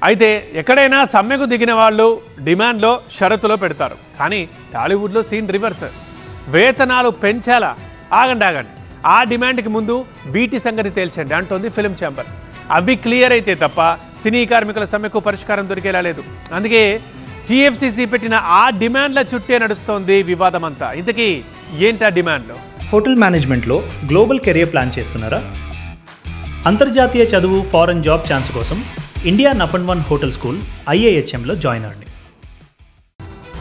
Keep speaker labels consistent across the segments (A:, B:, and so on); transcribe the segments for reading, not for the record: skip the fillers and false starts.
A: అయితే ఎక్కడైనా సమ్మెకు దిగిన వాళ్ళు డిమాండ్లో షరతులో పెడతారు. కానీ టాలీవుడ్లో సీన్ రివర్స్. వేతనాలు పెంచాలా? ఆగండి. ఆ డిమాండ్కి ముందు వీటి సంగతి తేల్చండి అంటోంది ఫిలిం ఛాంబర్. అవి క్లియర్ అయితే తప్ప సినీ కార్మికుల సమ్మెకు పరిష్కారం దొరికేలా లేదు. అందుకే టీఎఫ్సీసీ పెట్టిన ఆ డిమాండ్ల చుట్టే నడుస్తోంది వివాదమంతా. ఇంతకీ ఏంటా డిమాండ్లో?
B: హోటల్ మేనేజ్మెంట్లో గ్లోబల్ కెరియర్ ప్లాన్ చేస్తున్నారా? అంతర్జాతీయ చదువు ఫారెన్ జాబ్ ఛాన్స్ కోసం ఇండియా నంబర్ 1 హోటల్ స్కూల్ IIHMలో జాయిన్ అవ్వండి.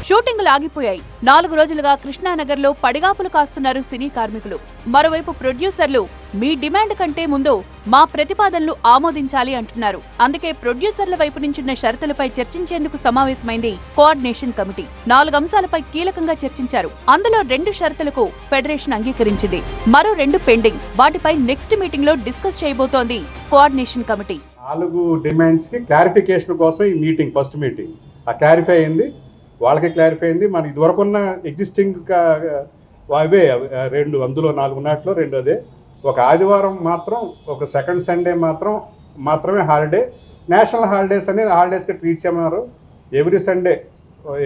C: షూటింగ్లు ఆగిపోయాయి. 4 రోజులుగా కృష్ణానగర్లో పడిగాపులు కాస్తున్నారు సినీ కార్మికులు. మరోవైపు ప్రొడ్యూసర్లు మీ డిమాండ్ కంటే ముందు మా ప్రతిపాదనలు ఆమోదించాలి అంటున్నారు. అందుకే ప్రొడ్యూసర్ల వైపు నుంచున్న షరతులపై చర్చించేందుకు సమావేశమైంది కోఆర్డినేషన్ కమిటీ. 4 అంశాలపై కీలకంగా చర్చించారు. అందులో 2 షరతులకు ఫెడరేషన్ అంగీకరించింది. మరో 2 పెండింగ్. వాటిపై నెక్స్ట్ మీటింగ్ లో డిస్కస్ చేయబోతోంది కోఆర్డినేషన్ కమిటీ.
D: 4 డిమాండ్స్ కి క్లారిఫికేషన్ కోసం ఈ మీటింగ్, ఫస్ట్ మీటింగ్ ఆ క్లారిఫై అయింది. వాళ్ళకి క్లారిఫై అయింది. మన ఇదివరకున్న ఎగ్జిస్టింగ్ అవే 2, అందులో 4 ఉన్నట్లో 2 అదే. ఒక ఆదివారం మాత్రం, ఒక సెకండ్ సండే మాత్రమే హాలిడే. నేషనల్ హాలిడేస్ అని హాలిడేస్గా ట్రీట్ చేయమన్నారు. Every Sunday,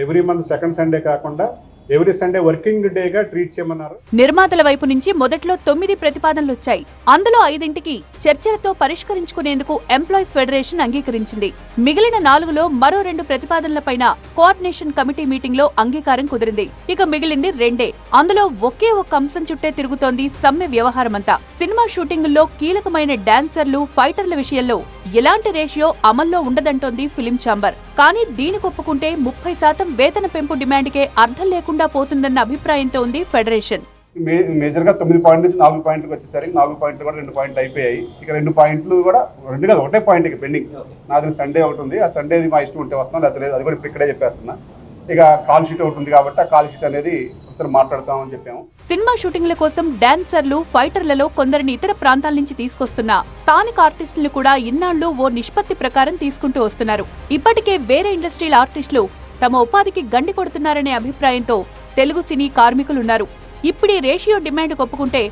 D: every month second Sunday కాకుండా ఎవ్రీ సండే వర్కింగ్ డేగా ట్రీట్ చేయమన్నారు.
C: నిర్మాతల వైపు నుంచి మొదట్లో 9 ప్రతిపాదనలు వచ్చాయి. అందులో 5ంటికి చర్చలతో పరిష్కరించుకునేందుకు ఎంప్లాయీస్ ఫెడరేషన్ అంగీకరించింది. మిగిలిన 4లో మరో 2 ప్రతిపాదనలపైన కోఆర్డినేషన్ కమిటీ మీటింగ్ లో అంగీకారం కుదిరింది. ఇక మిగిలింది 2. అందులో ఒకే ఒక్క అంశం చుట్టే తిరుగుతోంది సమ్మె వ్యవహారమంతా. సినిమా షూటింగుల్లో కీలకమైన డాన్సర్లు, ఫైటర్ల విషయంలో ఎలాంటి రేషియో అమల్లో ఉండదంటోంది ఫిలిం ఛాంబర్. కానీ దీనికి ఒప్పుకుంటే 30% వేతన పెంపు డిమాండ్కే అర్థం లేకుండా పోతుందన్న అభిప్రాయంతో ఉంది ఫెడరేషన్.
D: మేజర్గా 9 పాయింట్ నుంచి 4 పాయింట్లకు వచ్చేసరికి 4 పాయింట్లు కూడా 2 పాయింట్లు అయిపోయాయి. ఇక 2 పాయింట్లు కూడా 2 కాదు, ఒకటే పాయింట్ ఇక పెండింగ్. నాకు సండే ఒకటి ఉంది. ఆ సండేది మా ఇష్టం ఉంటే వస్తాం, లేకపోతే లేదు. అది కూడా ఇప్పుడు ఇక్కడే చెప్పేస్తున్నా. ఇక కాల్ షీట్ ఒకటి ఉంది కాబట్టి ఆ కాల్ షీట్ అనేది ఒకసారి మాట్లాడతామని చెప్పాము.
C: సినిమా షూటింగ్ల కోసం డాన్సర్లు, ఫైటర్లలో కొందరిని ఇతర ప్రాంతాల నుంచి తీసుకొస్తున్న స్థానిక ఆర్టిస్టులు కూడా ఇన్నాళ్లు ఓ నిష్పత్తి ప్రకారం తీసుకుంటూ వస్తున్నారు. ఇప్పటికే వేరే ఇండస్ట్రీల ఆర్టిస్టులు తమ ఉపాధికి గండి కొడుతున్నారనే అభిప్రాయంతో తెలుగు సినీ కార్మికులున్నారు. ఇప్పుడు ఈ రేషియో డిమాండ్ ఒప్పుకుంటే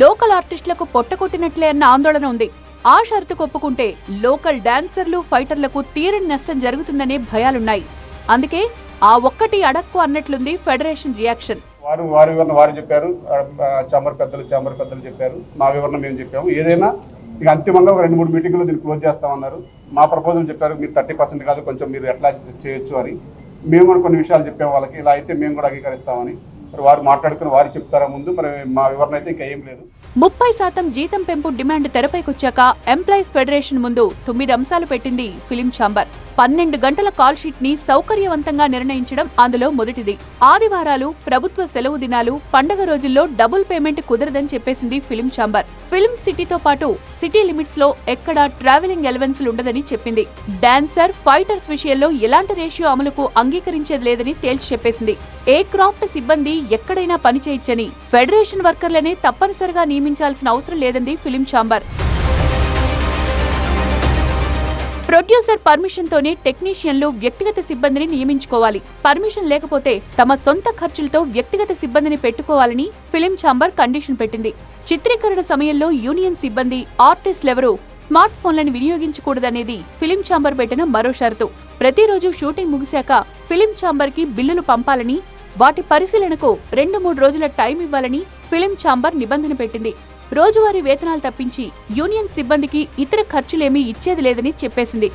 C: లోకల్ ఆర్టిస్టులకు పొట్టకొట్టినట్లే అన్న ఆందోళన ఉంది. ఆ షరతుకు ఒప్పుకుంటే లోకల్ డాన్సర్లు, ఫైటర్లకు తీరని నష్టం జరుగుతుందనే భయాలున్నాయి. అందుకే ఆ ఒక్కటి అడక్కు అన్నట్లుంది ఫెడరేషన్ రియాక్షన్.
D: వారి వివరణ వారు చెప్పారు, చాంబర్ పెద్దలు చెప్పారు, మా వివరణ మేము చెప్పాము. ఏదైనా ఇక అంతిమంగా ఒక 2-3 మీటింగ్లో దీన్ని క్లోజ్ చేస్తామన్నారు. మా ప్రపోజల్ చెప్పారు, మీరు 30% కాదు, కొంచెం మీరు ఎట్లా చేయొచ్చు అని. మేము కూడా కొన్ని విషయాలు చెప్పాము వాళ్ళకి. ఇలా అయితే మేము కూడా అంగీకరిస్తామని. మరి వారు మాట్లాడుకుని వారు చెప్తారా ముందు. మరి మా వివరణ అయితే ఇంకా ఏం లేదు.
C: 30% జీతం పెంపు డిమాండ్ తెరపైకొచ్చాక ఎంప్లాయీస్ ఫెడరేషన్ ముందు 9 అంశాలు పెట్టింది ఫిలిం ఛాంబర్. 12 గంటల కాల్ షీట్ ని సౌకర్యవంతంగా నిర్ణయించడం అందులో మొదటిది. ఆదివారాలు, ప్రభుత్వ సెలవు దినాలు, పండగ రోజుల్లో డబుల్ పేమెంట్ కుదరదని చెప్పేసింది ఫిలిం ఛాంబర్. ఫిల్మ్ సిటీతో పాటు సిటీ లిమిట్స్ లో ఎక్కడా ట్రావెలింగ్ అలవెన్స్ ఉండదని చెప్పింది. డాన్సర్, ఫైటర్స్ విషయంలో ఎలాంటి రేషియో అమలుకు అంగీకరించేది లేదని తేల్చి చెప్పేసింది. ఏ క్రాఫ్ట్ సిబ్బంది ఎక్కడైనా పనిచేయొచ్చని, ఫెడరేషన్ వర్కర్లనే తప్పనిసరిగా నియమించాల్సిన అవసరం లేదంది ఫిలిం ఛాంబర్. ప్రొడ్యూసర్ పర్మిషన్ తోనే టెక్నీషియన్లు, వ్యక్తిగత సిబ్బందిని నియమించుకోవాలి. పర్మిషన్ లేకపోతే తమ సొంత ఖర్చులతో వ్యక్తిగత సిబ్బందిని పెట్టుకోవాలని ఫిలిం ఛాంబర్ కండిషన్ పెట్టింది. చిత్రీకరణ సమయంలో యూనియన్ సిబ్బంది, ఆర్టిస్టులెవరూ స్మార్ట్ ఫోన్లను వినియోగించకూడదనేది ఫిలిం ఛాంబర్ పెట్టిన మరో షరతు. ప్రతిరోజు షూటింగ్ ముగిశాక ఫిలిం ఛాంబర్ కి బిల్లులు పంపాలని, వాటి పరిశీలనకు 2-3 రోజుల టైం ఇవ్వాలని ఫిలిం ఛాంబర్ నిబంధన పెట్టింది. రోజువారీ వేతనాలు తప్పించి యూనియన్ సిబ్బందికి ఇతర ఖర్చులేమీ ఇచ్చేది లేదని చెప్పేసింది.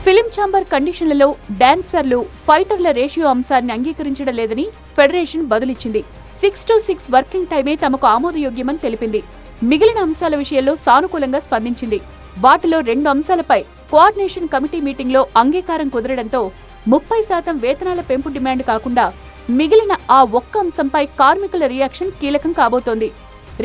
C: ఫిలిం ఛాంబర్ కండిషన్లలో డాన్సర్లు, ఫైటర్ల రేషియో అంశాన్ని అంగీకరించడం లేదని ఫెడరేషన్ బదులిచ్చింది. 6 to 6 వర్కింగ్ టైమే తమకు ఆమోదయోగ్యమని తెలిపింది. మిగిలిన అంశాల విషయంలో సానుకూలంగా స్పందించింది. వాటిలో 2 అంశాలపై కోఆర్డినేషన్ కమిటీ మీటింగ్ లో అంగీకారం కుదరడంతో 30% వేతనాల పెంపు డిమాండ్ కాకుండా మిగిలిన ఆ ఒక్క అంశంపై కార్మికుల రియాక్షన్ కీలకం కాబోతోంది.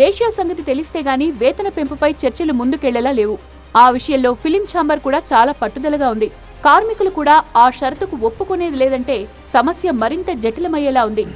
C: రేషియో సంగతి తెలిస్తే గానీ వేతన పెంపుపై చర్చలు ముందుకెళ్లేలా లేవు. ఆ విషయంలో ఫిలిం ఛాంబర్ కూడా చాలా పట్టుదలగా ఉంది. కార్మికులు కూడా ఆ షరతుకు ఒప్పుకునేది లేదంటే సమస్య మరింత జటిలమయ్యేలా ఉంది.